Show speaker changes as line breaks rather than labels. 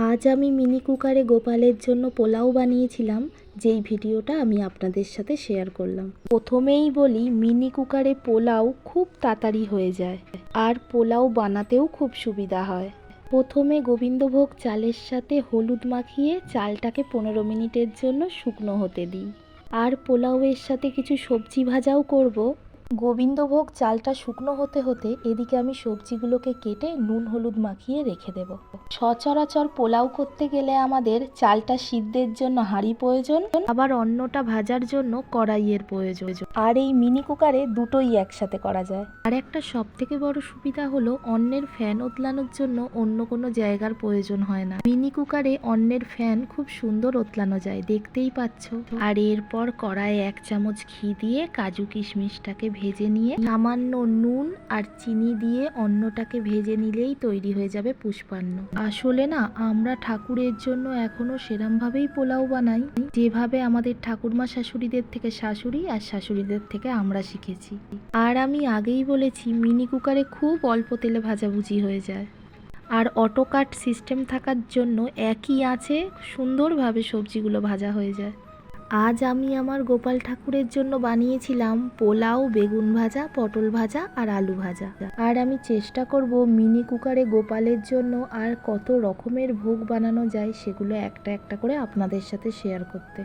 আজ আমি মিনি কুকারে গোপালের জন্য পোলাও বানিয়েছিলাম, যেই ভিডিওটা আমি আপনাদের সাথে শেয়ার করলাম। প্রথমেই বলি, মিনি কুকারে পোলাও খুব তাড়াতাড়ি হয়ে যায় আর পোলাও বানাতেও খুব সুবিধা হয়। প্রথমে গোবিন্দভোগ চালের সাথে হলুদ মাখিয়ে চালটাকে 15 মিনিটের জন্য শুকনো হতে দিই। আর পোলাওয়ের সাথে কিছু সবজি ভাজাও করব। গোবিন্দভোগ চালটা শুকনো হতে হতে এদিকে আমি সবজিগুলোকে কেটে নুন হলুদ মাখিয়ে রেখে দেব। সচরাচর পোলাও করতে গেলে আমাদের চালটা সিদ্ধের জন্য হাঁড়ি প্রয়োজন, আবার অন্যটা ভাজার জন্য কড়াইয়ের প্রয়োজন। আর এই মিনি কুকারে দুটোই একসাথে করা যায়। আর একটা সব থেকে বড় সুবিধা হলো অন্যের ফ্যান ওতলানোর জন্য অন্য কোনো জায়গার প্রয়োজন হয় না। মিনি কুকারে অন্যের ফ্যান খুব সুন্দর ওতলানো যায়, দেখতেই পাচ্ছ। আর এরপর কড়াইয়ে 1 চামচ ঘি দিয়ে কাজু কিশমিশটাকে ভেজে নিয়ে সামান্য নুন আর চিনি দিয়ে অন্নটাকে ভেজে নিলেই তৈরি হয়ে যাবে পুষ্পান্ন। আসলে না, আমরা ঠাকুরের জন্য এখনো সেরমভাবেই পোলাও বানাই যেভাবে আমাদের ঠাকুরমা শাশুড়িদের থেকে শাশুড়ি আর শাশুড়িদের থেকে আমরা শিখেছি। আর আমি আগেই বলেছি, মিনি কুকারে খুব অল্প তেলে ভাজাভুজি হয়ে যায়। আর অটো কাট সিস্টেম থাকার জন্য একই আঁচে সুন্দরভাবে সবজিগুলো ভাজা হয়ে যায়। আজ আমি আমার গোপাল ঠাকুরের জন্য বানিয়েছিলাম পোলাও, বেগুন ভাজা, পটল ভাজা আর আলু ভাজা। আর আমি চেষ্টা করব মিনি কুকারে গোপালের জন্য আর কত রকমের ভোগ বানানো যায় সেগুলো একটা একটা করে আপনাদের সাথে শেয়ার করতে।